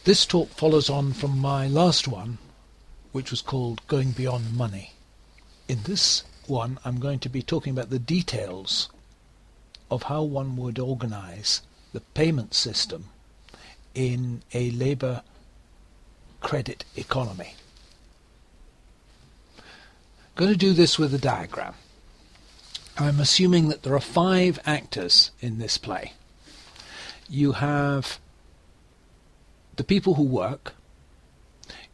This talk follows on from my last one, which was called Going Beyond Money. In this one, I'm going to be talking about the details of how one would organise the payment system in a labour credit economy. I'm going to do this with a diagram. I'm assuming that there are 5 actors in this play. You have the people who work,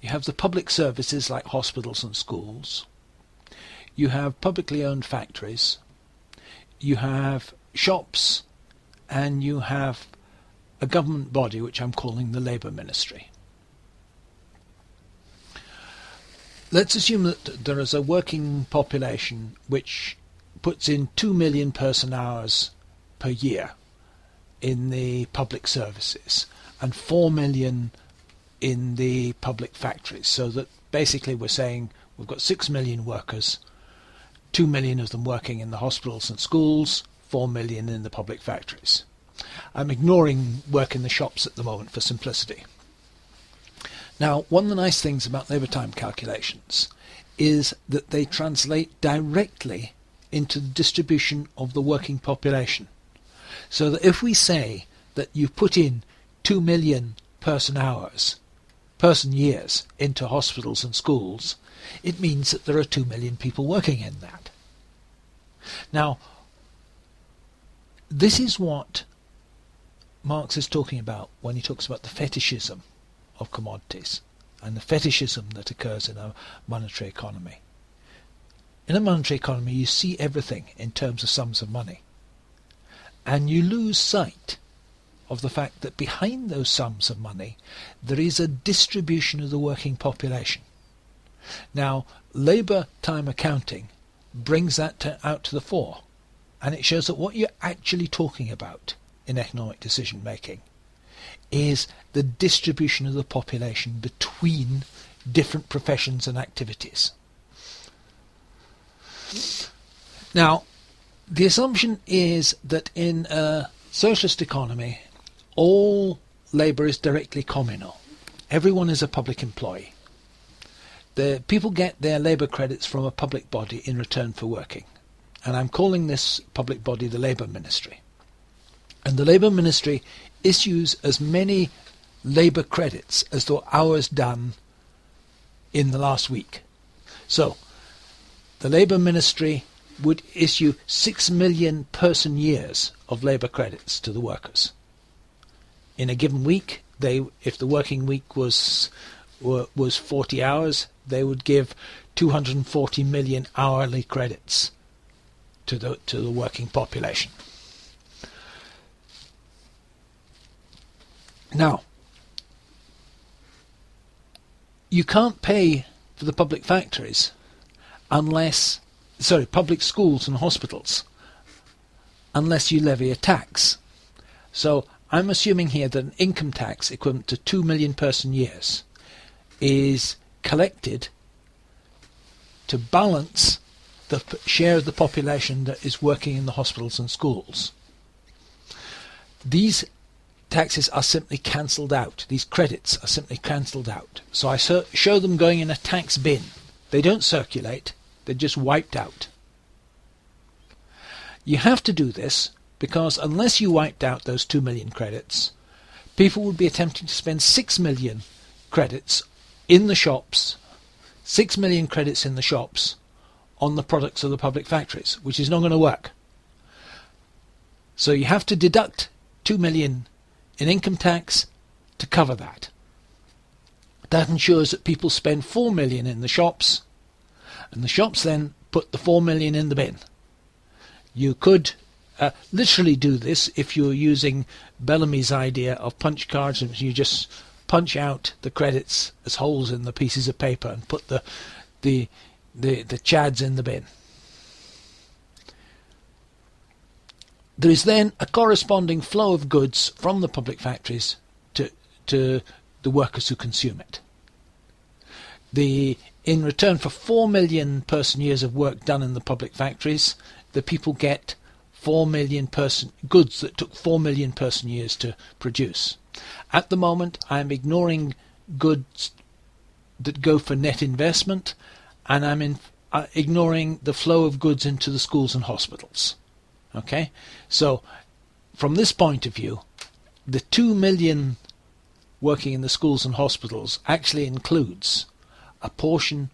you have the public services like hospitals and schools, you have publicly owned factories, you have shops, and you have a government body which I'm calling the Labour Ministry. Let's assume that there is a working population which puts in 2 million person hours per year in the public services and 4 million in the public factories, so that basically we're saying we've got 6 million workers, 2 million of them working in the hospitals and schools, 4 million in the public factories. I'm ignoring work in the shops at the moment for simplicity. Now, one of the nice things about labour time calculations is that they translate directly into the distribution of the working population. So that if we say that you put in 2 million person years into hospitals and schools, it means that there are 2 million people working in that. Now, this is what Marx is talking about when he talks about the fetishism of commodities and the fetishism that occurs in a monetary economy. In a monetary economy, you see everything in terms of sums of money, and you lose sight of the fact that behind those sums of money there is a distribution of the working population. Now, labour time accounting brings that out to the fore, and it shows that what you're actually talking about in economic decision making is the distribution of the population between different professions and activities. Now, the assumption is that in a socialist economy all labour is directly communal. Everyone is a public employee. The people get their labour credits from a public body in return for working. And I'm calling this public body the Labour Ministry. And the Labour Ministry issues as many labour credits as there were hours done in the last week. So, the Labour Ministry would issue 6 million person years of labour credits to the workers. In a given week, if the working week was 40 hours, they would give 240 million hourly credits to the working population. Now, you can't pay for the public factories public schools and hospitals, unless you levy a tax. So I'm assuming here that an income tax equivalent to 2 million person years is collected to balance the share of the population that is working in the hospitals and schools. These taxes are simply cancelled out. These credits are simply cancelled out. So I show them going in a tax bin. They don't circulate. They're just wiped out. You have to do this because unless you wiped out those 2 million credits, people would be attempting to spend 6 million credits in the shops, 6 million credits in the shops on the products of the public factories, which is not going to work. So you have to deduct 2 million in income tax to cover that. That ensures that people spend 4 million in the shops, and the shops then put the 4 million in the bin. You could literally do this if you're using Bellamy's idea of punch cards, and you just punch out the credits as holes in the pieces of paper and put the chads in the bin. There is then a corresponding flow of goods from the public factories to the workers who consume it. In return for 4 million person years of work done in the public factories, the people get 4 million goods that took 4 million person years to produce. At the moment, I'm ignoring goods that go for net investment, and I'm ignoring the flow of goods into the schools and hospitals. Okay? So, from this point of view, the 2 million working in the schools and hospitals actually includes a portion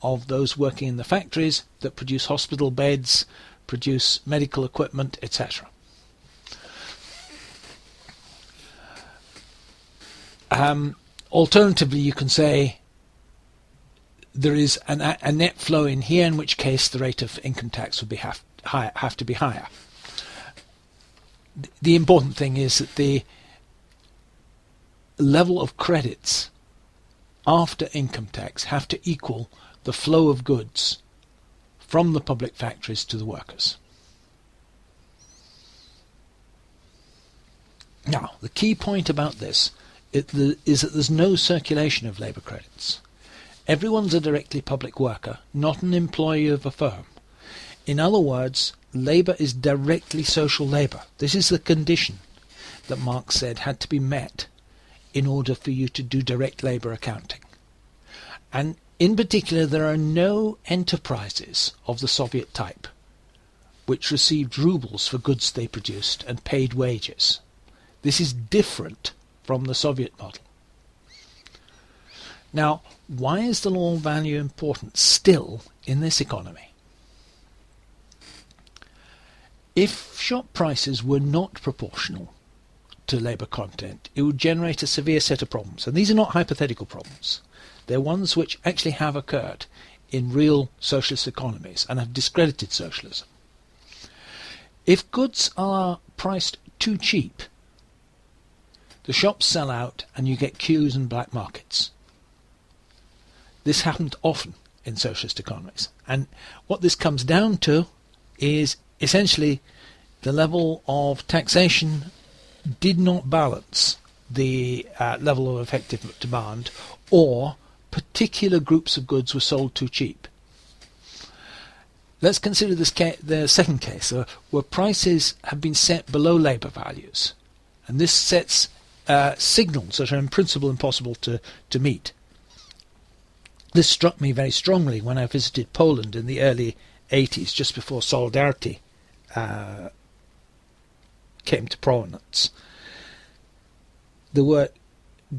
of those working in the factories that produce hospital beds, produce medical equipment, etc. Alternatively, you can say there is a net flow in here, in which case the rate of income tax would have to be higher. The important thing is that the level of credits after income tax have to equal the flow of goods from the public factories to the workers. Now, the key point about this is that there's no circulation of labour credits. Everyone's a directly public worker, not an employee of a firm. In other words, labour is directly social labour. This is the condition that Marx said had to be met in order for you to do direct labour accounting. And in particular, there are no enterprises of the Soviet type which received rubles for goods they produced and paid wages. This is different from the Soviet model. Now, why is the law of value important still in this economy? If shop prices were not proportional to labour content, it would generate a severe set of problems. And these are not hypothetical problems. They're ones which actually have occurred in real socialist economies and have discredited socialism. If goods are priced too cheap, the shops sell out and you get queues and black markets. This happened often in socialist economies. And what this comes down to is essentially the level of taxation did not balance the level of effective demand, or particular groups of goods were sold too cheap. Let's consider the second case, where prices have been set below labour values. And this sets signals that are in principle impossible to meet. This struck me very strongly when I visited Poland in the early 80s, just before Solidarity came to prominence. There were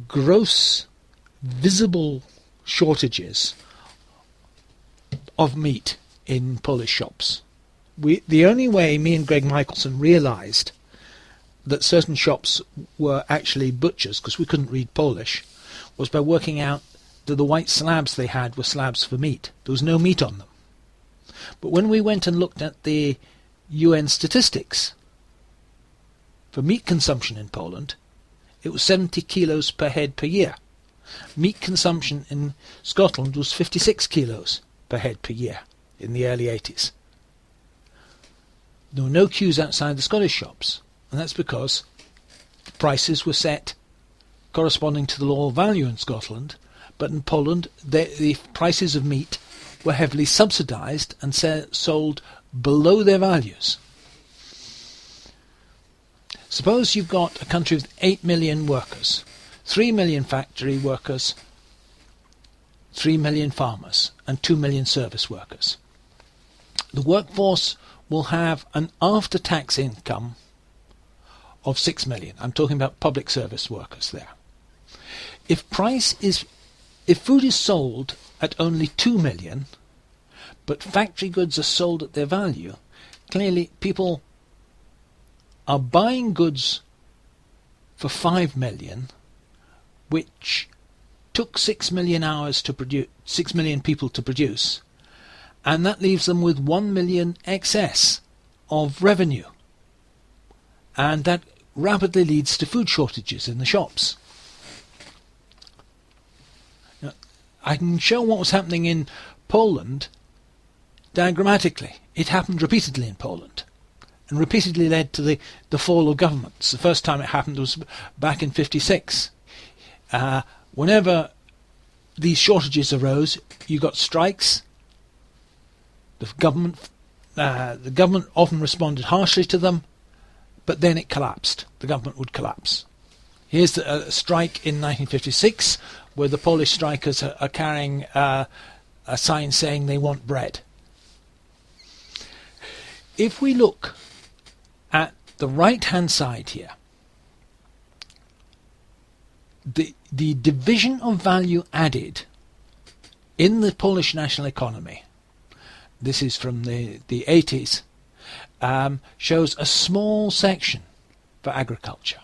gross, visible shortages of meat in Polish shops. The only way me and Greg Michelson realised that certain shops were actually butchers, because we couldn't read Polish, was by working out that the white slabs they had were slabs for meat. There was no meat on them. But when we went and looked at the UN statistics for meat consumption in Poland, it was 70 kilos per head per year. Meat consumption in Scotland was 56 kilos per head per year in the early 80s. There were no queues outside the Scottish shops, and that's because prices were set corresponding to the law of value in Scotland, but in Poland the prices of meat were heavily subsidised and sold below their values. Suppose you've got a country with 8 million workers, 3 million factory workers, 3 million farmers, and 2 million service workers. The workforce will have an after-tax income of 6 million. I'm talking about public service workers there. If food is sold at only 2 million, but factory goods are sold at their value, clearly people are buying goods for 5 million, which took 6 million hours to produce, 6 million people to produce, and that leaves them with 1 million excess of revenue. And that rapidly leads to food shortages in the shops. Now, I can show what was happening in Poland diagrammatically. It happened repeatedly in Poland, and repeatedly led to the fall of governments. The first time it happened was back in 1956. Whenever these shortages arose, you got strikes. The government often responded harshly to them, but then it collapsed. The government would collapse. Here's a strike in 1956 where the Polish strikers are carrying a sign saying they want bread. If we look at the right-hand side here, the division of value added in the Polish national economy, this is from the 80s, shows a small section for agriculture.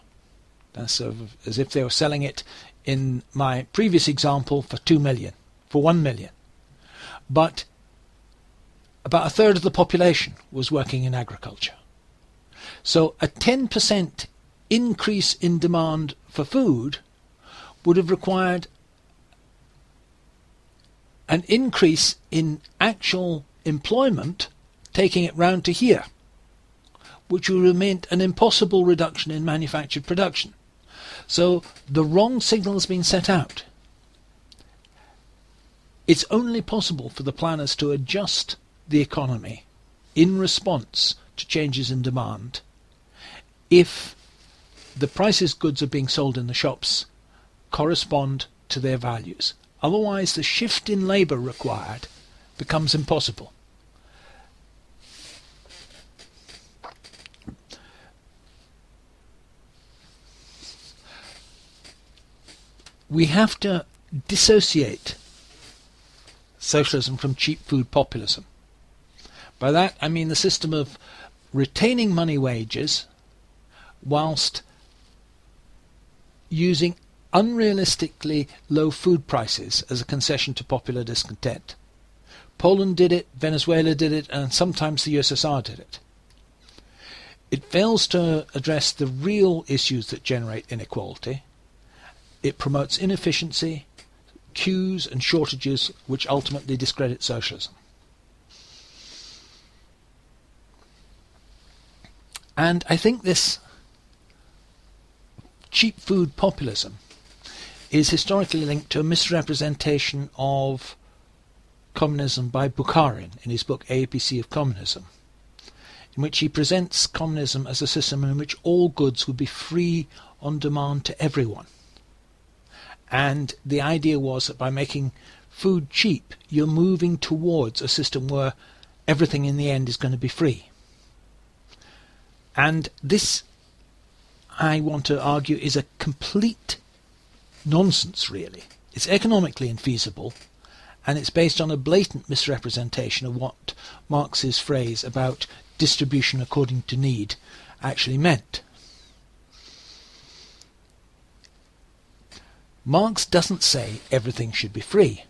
That's sort of as if they were selling it in my previous example for 2 million, for 1 million. But about a third of the population was working in agriculture. So a 10% increase in demand for food would have required an increase in actual employment, taking it round to here, which would have meant an impossible reduction in manufactured production. So the wrong signal has been set out. It's only possible for the planners to adjust the economy in response to changes in demand if the prices goods are being sold in the shops correspond to their values. Otherwise, the shift in labour required becomes impossible. We have to dissociate socialism from cheap food populism. By that I mean the system of retaining money wages whilst using unrealistically low food prices as a concession to popular discontent. Poland did it, Venezuela did it, and sometimes the USSR did it. It fails to address the real issues that generate inequality. It promotes inefficiency, queues and shortages which ultimately discredit socialism. And I think this cheap food populism is historically linked to a misrepresentation of communism by Bukharin in his book ABC of Communism, in which he presents communism as a system in which all goods would be free on demand to everyone. And the idea was that by making food cheap, you're moving towards a system where everything in the end is going to be free. And this, I want to argue, is a complete nonsense, really. It's economically infeasible, and it's based on a blatant misrepresentation of what Marx's phrase about distribution according to need actually meant. Marx doesn't say everything should be free.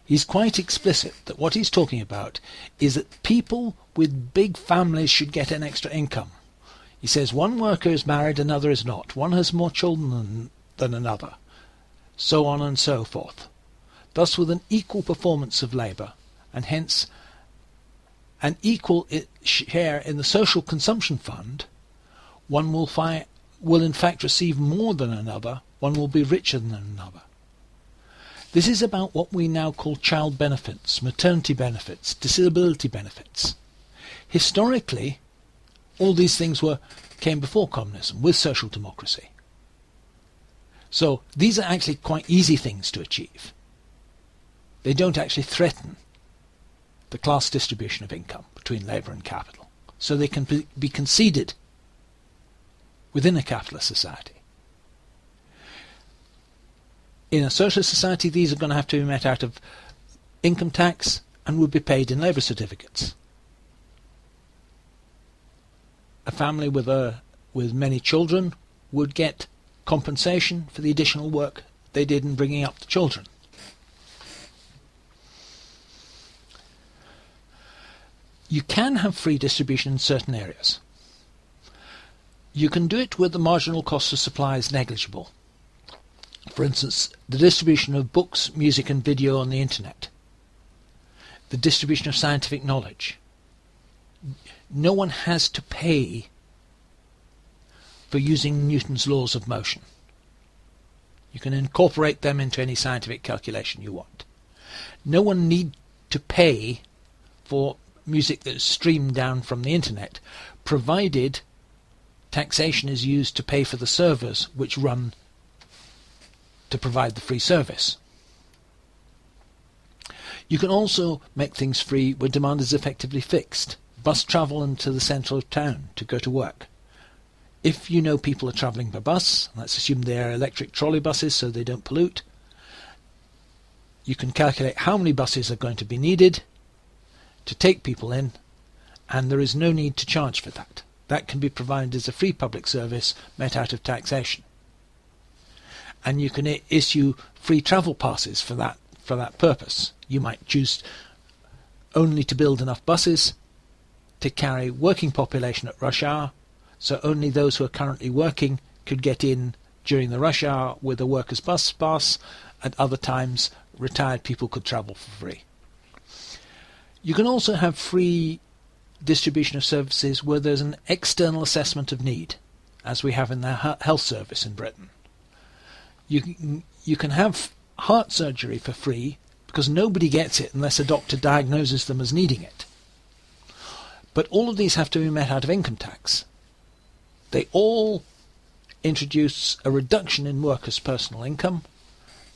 He's quite explicit that what he's talking about is that people with big families should get an extra income. He says one worker is married, another is not. One has more children than another. So on and so forth. Thus, with an equal performance of labour, and hence an equal share in the social consumption fund, one will in fact receive more than another, one will be richer than another. This is about what we now call child benefits, maternity benefits, disability benefits. Historically, all these things came before communism, with social democracy. So these are actually quite easy things to achieve. They don't actually threaten the class distribution of income between labour and capital. So they can be conceded within a capitalist society. In a socialist society, these are going to have to be met out of income tax and would be paid in labour certificates. A family with many children would get compensation for the additional work they did in bringing up the children. You can have free distribution in certain areas. You can do it where the marginal cost of supply is negligible. For instance, the distribution of books, music and video on the internet. The distribution of scientific knowledge. No one has to pay for using Newton's laws of motion. You can incorporate them into any scientific calculation you want. No one needs to pay for music that is streamed down from the internet, provided taxation is used to pay for the servers which run to provide the free service. You can also make things free when demand is effectively fixed. Bus travel into the centre of town to go to work. If you know people are travelling by bus, let's assume they're electric trolley buses so they don't pollute, you can calculate how many buses are going to be needed to take people in, and there is no need to charge for that. That can be provided as a free public service met out of taxation. And you can issue free travel passes for that purpose. You might choose only to build enough buses to carry working population at rush hour, so only those who are currently working could get in during the rush hour with a workers' bus pass. At other times, retired people could travel for free. You can also have free distribution of services where there's an external assessment of need, as we have in the health service in Britain. You can have heart surgery for free because nobody gets it unless a doctor diagnoses them as needing it. But all of these have to be met out of income tax. They all introduce a reduction in workers' personal income,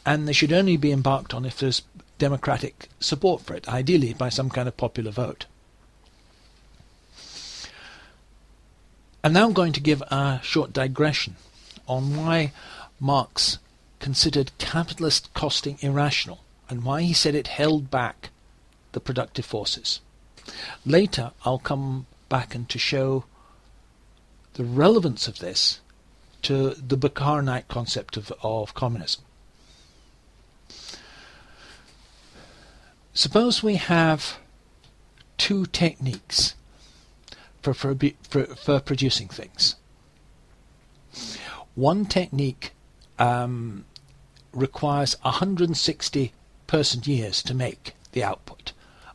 and they should only be embarked on if there's democratic support for it, ideally by some kind of popular vote. I'm now going to give a short digression on why Marx considered capitalist costing irrational and why he said it held back the productive forces. Later I'll come back and to show the relevance of this to the Bukharinite concept of communism. Suppose we have two techniques for producing things. One technique requires 160 person years to make the output.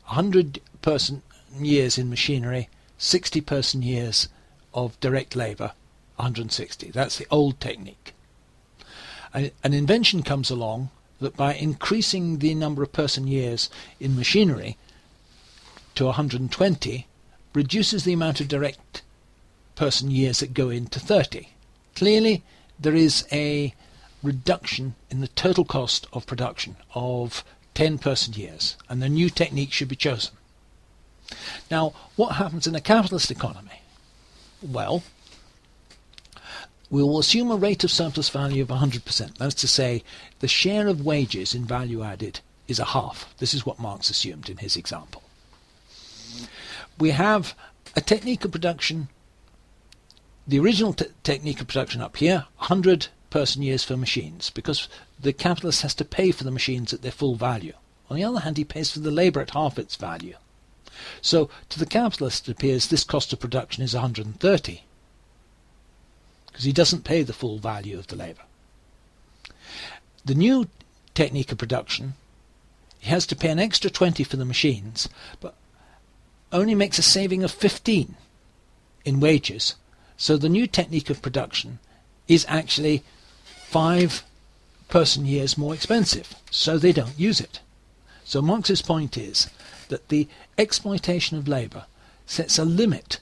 100 person years in machinery, 60 person years of direct labour, 160. That's the old technique. An invention comes along that by increasing the number of person years in machinery to 120 reduces the amount of direct person years that go into 30. Clearly there is a reduction in the total cost of production of 10 person years, and the new technique should be chosen. Now, what happens in a capitalist economy? Well, we will assume a rate of surplus value of 100%. That is to say, the share of wages in value added is a half. This is what Marx assumed in his example. We have a technique of production, the original technique of production up here, 100 person years for machines, because the capitalist has to pay for the machines at their full value. On the other hand, he pays for the labour at half its value. So to the capitalist it appears this cost of production is 130, because he doesn't pay the full value of the labour. The new technique of production, he has to pay an extra 20 for the machines, but only makes a saving of 15 in wages. So the new technique of production is actually 5 person years more expensive, so they don't use it. So Marx's point is that the exploitation of labour sets a limit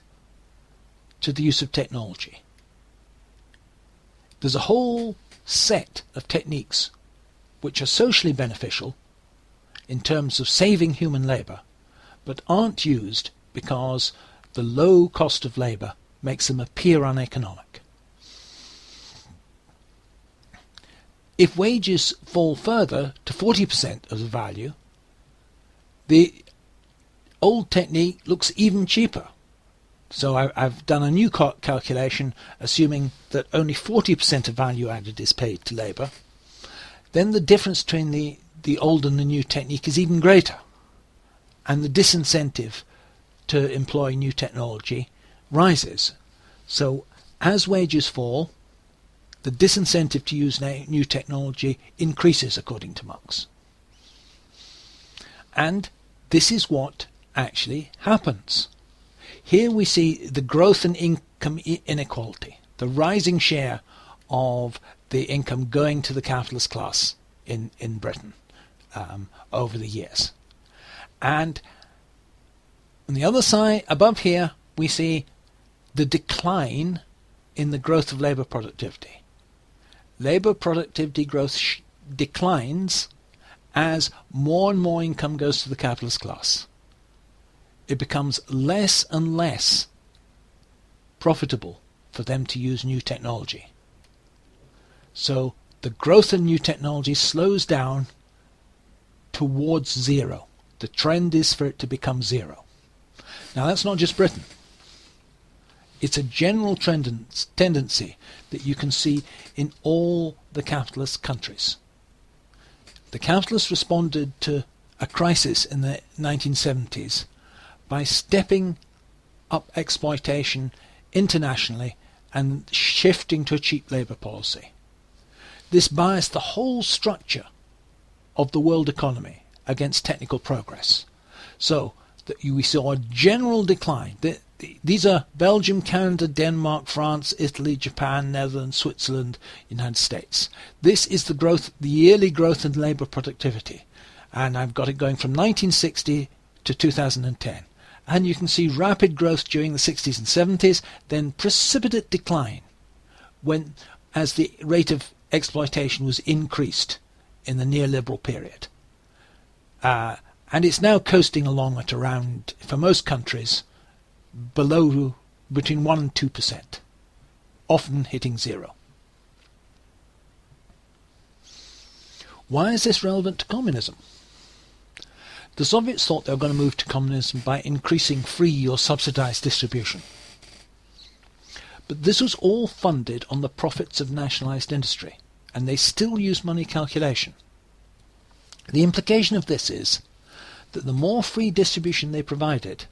to the use of technology. There's a whole set of techniques which are socially beneficial in terms of saving human labour, but aren't used because the low cost of labour makes them appear uneconomic. If wages fall further to 40% of the value, the old technique looks even cheaper. So I've done a new calculation assuming that only 40% of value added is paid to labour. Then the difference between the old and the new technique is even greater, and the disincentive to employ new technology rises. So as wages fall, the disincentive to use new technology increases, according to Marx. And this is what actually happens. Here we see the growth in income inequality, the rising share of the income going to the capitalist class in Britain over the years. And on the other side, above here, we see the decline in the growth of labour productivity. Labour productivity growth declines as more and more income goes to the capitalist class. It becomes less and less profitable for them to use new technology. So the growth in new technology slows down towards zero. The trend is for it to become zero. Now that's not just Britain. It's a general tendency that you can see in all the capitalist countries. The capitalists responded to a crisis in the 1970s by stepping up exploitation internationally and shifting to a cheap labour policy. This biased the whole structure of the world economy against technical progress. So that we saw a general decline. These are Belgium, Canada, Denmark, France, Italy, Japan, Netherlands, Switzerland, United States. This is the growth, the yearly growth in labour productivity. And I've got it going from 1960 to 2010. And you can see rapid growth during the 60s and 70s, then precipitate decline as the rate of exploitation was increased in the neoliberal period. And it's now coasting along at around, for most countries, between 1 and 2%, often hitting zero. Why is this relevant to communism? The Soviets thought they were going to move to communism by increasing free or subsidized distribution. But this was all funded on the profits of nationalized industry, and they still use money calculation. The implication of this is that the more free distribution they provided,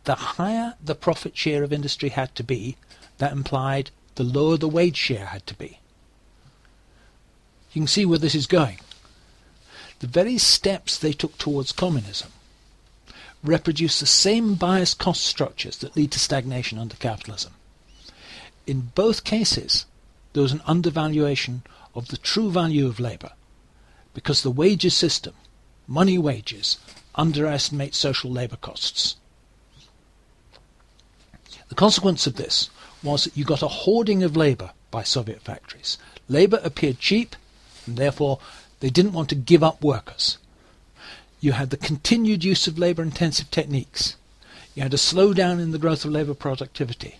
the higher the profit share of industry had to be. That implied the lower the wage share had to be. You can see where this is going. The very steps they took towards communism reproduce the same biased cost structures that lead to stagnation under capitalism. In both cases, there was an undervaluation of the true value of labour, because the wages system, money wages, underestimates social labour costs. The consequence of this was that you got a hoarding of labour by Soviet factories. Labour appeared cheap, and therefore they didn't want to give up workers. You had the continued use of labour-intensive techniques. You had a slowdown in the growth of labour productivity,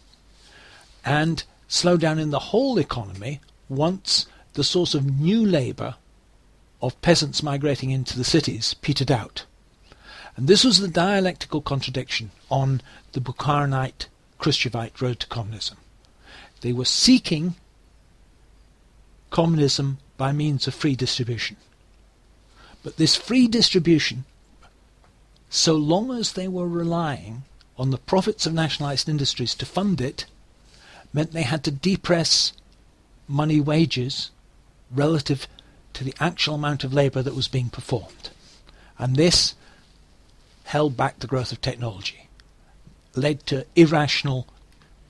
and slowdown in the whole economy once the source of new labour of peasants migrating into the cities petered out. And this was the dialectical contradiction on the Bukharinite Khrushchevite road to communism. They were seeking communism by means of free distribution. But this free distribution, so long as they were relying on the profits of nationalized industries to fund it, meant they had to depress money wages relative to the actual amount of labour that was being performed. And this held back the growth of technology, led to irrational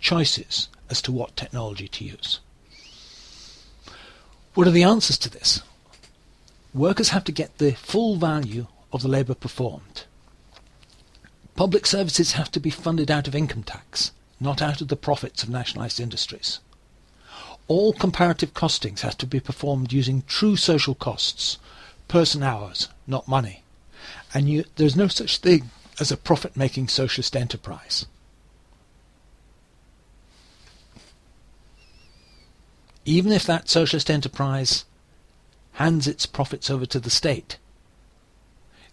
choices as to what technology to use. What are the answers to this? Workers have to get the full value of the labour performed. Public services have to be funded out of income tax, not out of the profits of nationalised industries. All comparative costings have to be performed using true social costs, person hours, not money. And there's no such thing as a profit-making socialist enterprise. Even if that socialist enterprise hands its profits over to the state,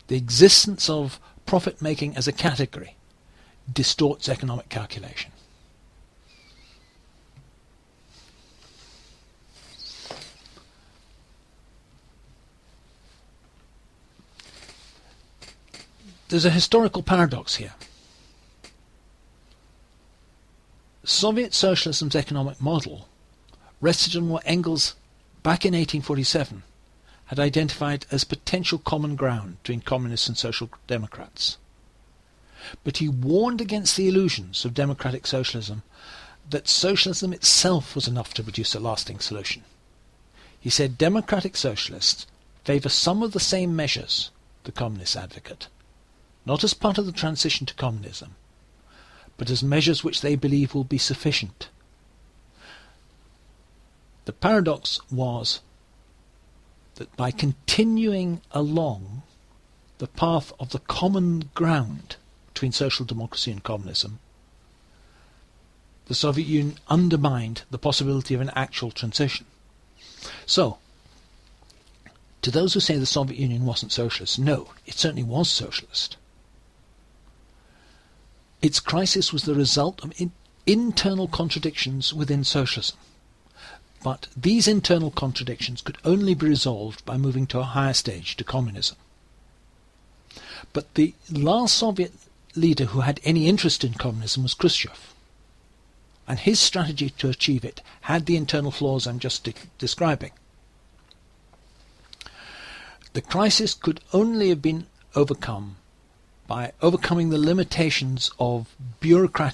the existence of profit-making as a category distorts economic calculation. There's a historical paradox here. Soviet socialism's economic model rested on what Engels, back in 1847, had identified as potential common ground between communists and social democrats. But he warned against the illusions of democratic socialism, that socialism itself was enough to produce a lasting solution. He said democratic socialists favour some of the same measures the communists advocate, not as part of the transition to communism, but as measures which they believe will be sufficient. The paradox was that by continuing along the path of the common ground between social democracy and communism, the Soviet Union undermined the possibility of an actual transition. So, to those who say the Soviet Union wasn't socialist, no, it certainly was socialist. Its crisis was the result of internal contradictions within socialism. But these internal contradictions could only be resolved by moving to a higher stage, to communism. But the last Soviet leader who had any interest in communism was Khrushchev. And his strategy to achieve it had the internal flaws I'm just describing. The crisis could only have been overcome by overcoming the limitations of bureaucratic